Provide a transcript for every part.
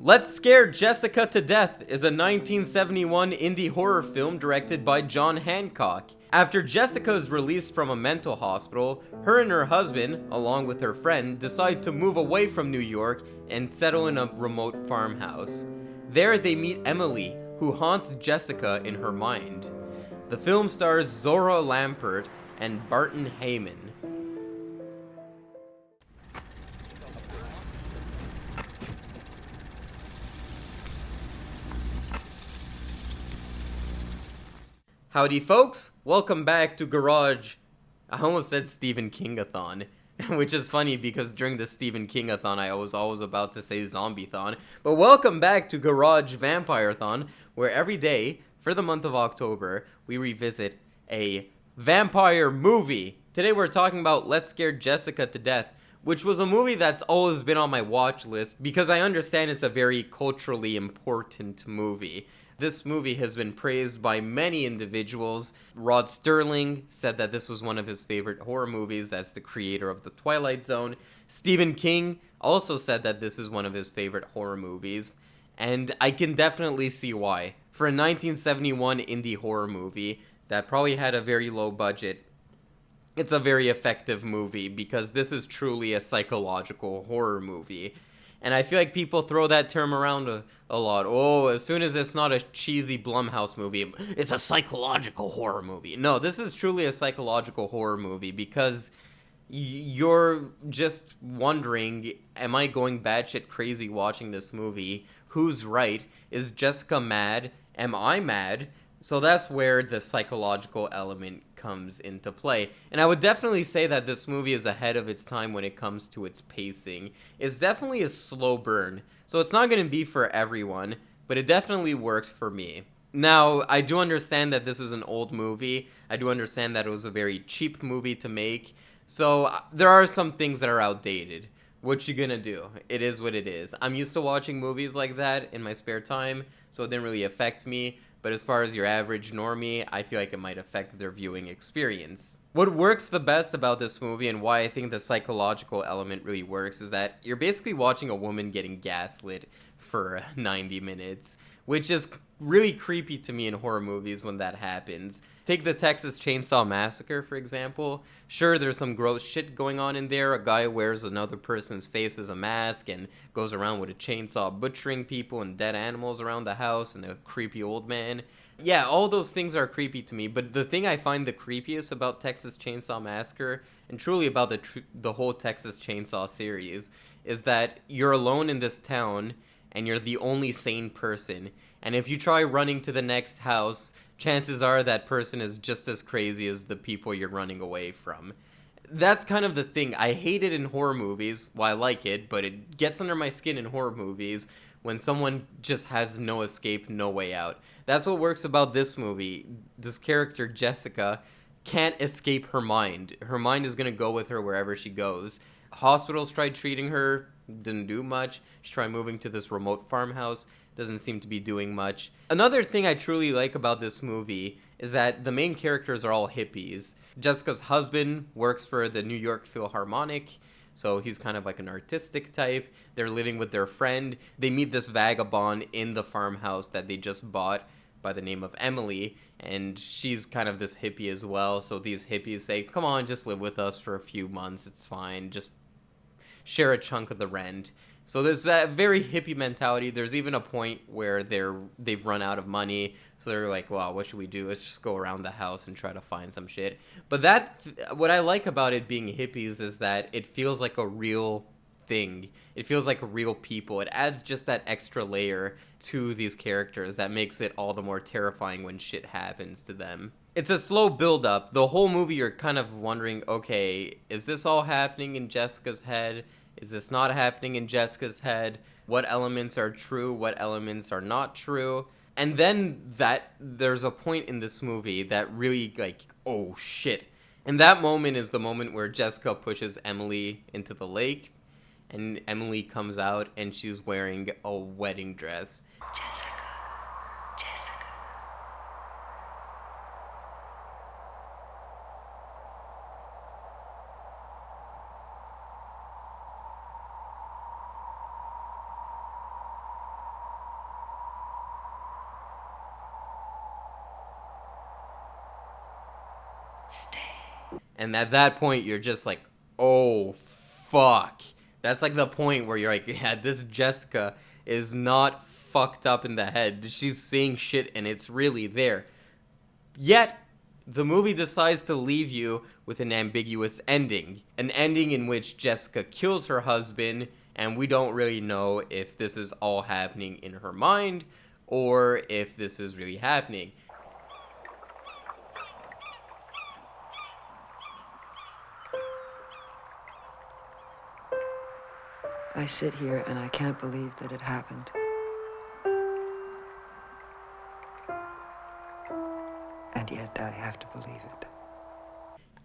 Let's Scare Jessica to Death is a 1971 indie horror film directed by John Hancock. After Jessica is released from a mental hospital, her and her husband, along with her friend, decide to move away from New York and settle in a remote farmhouse. There they meet Emily, who haunts Jessica in her mind. The film stars Zora Lampert and Barton Heyman. Howdy folks, welcome back to Garage. I almost said Stephen King-a-thon, which is funny because during the Stephen King-a-thon I was always about to say Zombie-thon. But welcome back to Garage Vampire-thon, where every day, for the month of October, we revisit a vampire movie. Today we're talking about Let's Scare Jessica to Death, which was a movie that's always been on my watch list because I understand it's a very culturally important movie. This movie has been praised by many individuals. Rod Sterling said that this was one of his favorite horror movies. That's the creator of The Twilight Zone. Stephen King also said that this is one of his favorite horror movies. And I can definitely see why. For a 1971 indie horror movie that probably had a very low budget, it's a very effective movie because this is truly a psychological horror movie. And I feel like people throw that term around a lot. Oh, as soon as it's not a cheesy Blumhouse movie, it's a psychological horror movie. No, this is truly a psychological horror movie because you're just wondering, am I going batshit crazy watching this movie? Who's right? Is Jessica mad? Am I mad? So that's where the psychological element comes into play. And I would definitely say that this movie is ahead of its time when it comes to its pacing. It's definitely a slow burn, so it's not going to be for everyone, but it definitely worked for me. Now, I do understand that this is an old movie. I do understand that it was a very cheap movie to make. So there are some things that are outdated. What you gonna do? It is what it is. I'm used to watching movies like that in my spare time, so it didn't really affect me. But as far as your average normie, I feel like it might affect their viewing experience. What works the best about this movie and why I think the psychological element really works is that you're basically watching a woman getting gaslit for 90 minutes, which is really creepy to me in horror movies when that happens. Take the Texas Chainsaw Massacre, for example. Sure, there's some gross shit going on in there. A guy wears another person's face as a mask and goes around with a chainsaw butchering people and dead animals around the house and a creepy old man. Yeah, all those things are creepy to me, but the thing I find the creepiest about Texas Chainsaw Massacre, and truly about the whole Texas Chainsaw series, is that you're alone in this town and you're the only sane person. And if you try running to the next house, chances are that person is just as crazy as the people you're running away from. That's kind of the thing. I hate it in horror movies. Well, I like it, but it gets under my skin in horror movies when someone just has no escape, no way out. That's what works about this movie. This character, Jessica, can't escape her mind. Her mind is going to go with her wherever she goes. Hospitals tried treating her, didn't do much. She tried moving to this remote farmhouse, doesn't seem to be doing much. Another thing I truly like about this movie is that the main characters are all hippies. Jessica's husband works for the New York Philharmonic, so he's kind of like an artistic type. They're living with their friend. They meet this vagabond in the farmhouse that they just bought by the name of Emily, and she's kind of this hippie as well. So these hippies say, come on, just live with us for a few months, it's fine, just share a chunk of the rent. So there's that very hippie mentality. There's even a point where they've run out of money, so they're like, "Wow, what should we do? Let's just go around the house and try to find some shit." But what I like about it being hippies is that it feels like a real thing. It feels like real people. It adds just that extra layer to these characters that makes it all the more terrifying when shit happens to them. It's a slow build up. The whole movie you're kind of wondering, okay, is this all happening in Jessica's head? Is this not happening in Jessica's head? What elements are true? What elements are not true? And then there's a point in this movie that really like, oh shit. And that moment is the moment where Jessica pushes Emily into the lake, and Emily comes out and she's wearing a wedding dress. Jessica. Stay. And at that point, you're just like, oh, fuck. That's like the point where you're like, yeah, this Jessica is not fucked up in the head. She's seeing shit and it's really there. Yet, the movie decides to leave you with an ambiguous ending. An ending in which Jessica kills her husband, and we don't really know if this is all happening in her mind or if this is really happening. I sit here and I can't believe that it happened. And yet I have to believe it.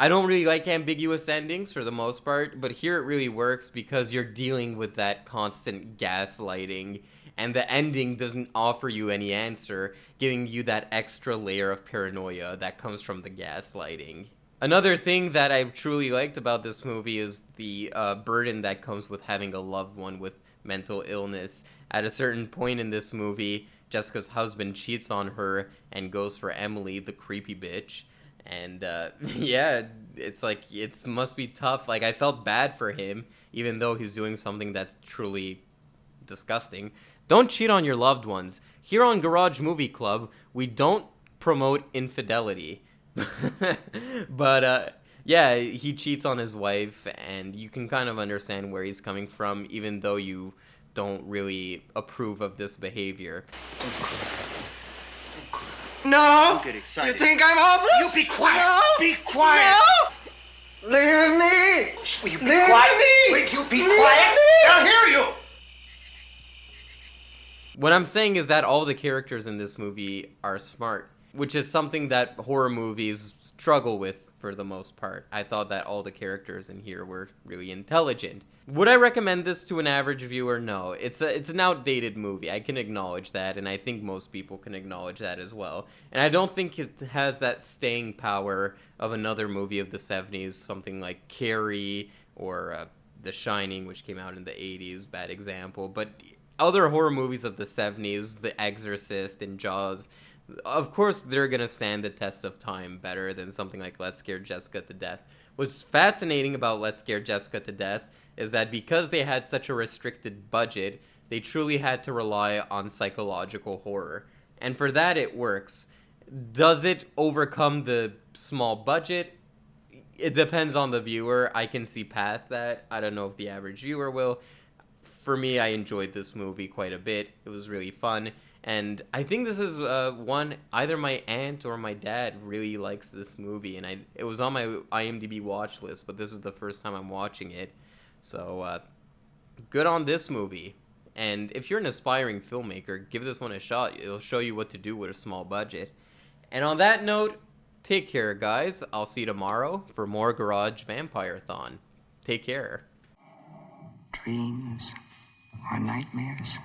I don't really like ambiguous endings for the most part, but here it really works because you're dealing with that constant gaslighting, and the ending doesn't offer you any answer, giving you that extra layer of paranoia that comes from the gaslighting. Another thing that I truly liked about this movie is the burden that comes with having a loved one with mental illness. At a certain point in this movie, Jessica's husband cheats on her and goes for Emily, the creepy bitch. And yeah, it's like, it must be tough. Like, I felt bad for him, even though he's doing something that's truly disgusting. Don't cheat on your loved ones. Here on Garage Movie Club, we don't promote infidelity. But yeah, he cheats on his wife, and you can kind of understand where he's coming from, even though you don't really approve of this behavior. No! Don't get excited. You think I'm hopeless? You be quiet! No! Be quiet! No! Leave me! Will you be Leave quiet? me! Will you be Leave quiet? me! I'll hear you! What I'm saying is that all the characters in this movie are smart, which is something that horror movies struggle with for the most part. I thought that all the characters in here were really intelligent. Would I recommend this to an average viewer? No. It's an outdated movie. I can acknowledge that, and I think most people can acknowledge that as well. And I don't think it has that staying power of another movie of the 70s, something like Carrie or The Shining, which came out in the 80s, bad example. But other horror movies of the 70s, The Exorcist and Jaws, of course they're gonna stand the test of time better than something like Let's Scare Jessica to Death. What's fascinating about Let's Scare Jessica to Death is that because they had such a restricted budget, they truly had to rely on psychological horror. And for that, it works. Does it overcome the small budget? It depends on the viewer. I can see past that. I don't know if the average viewer will. For me, I enjoyed this movie quite a bit. It was really fun. And I think this is one, either my aunt or my dad really likes this movie. And it was on my IMDb watch list, but this is the first time I'm watching it. So, good on this movie. And if you're an aspiring filmmaker, give this one a shot. It'll show you what to do with a small budget. And on that note, take care, guys. I'll see you tomorrow for more Garage Vampire-thon. Take care. Dreams or nightmares,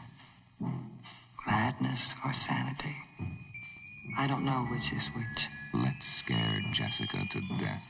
madness or sanity. I don't know which is which. Let's scare Jessica to death.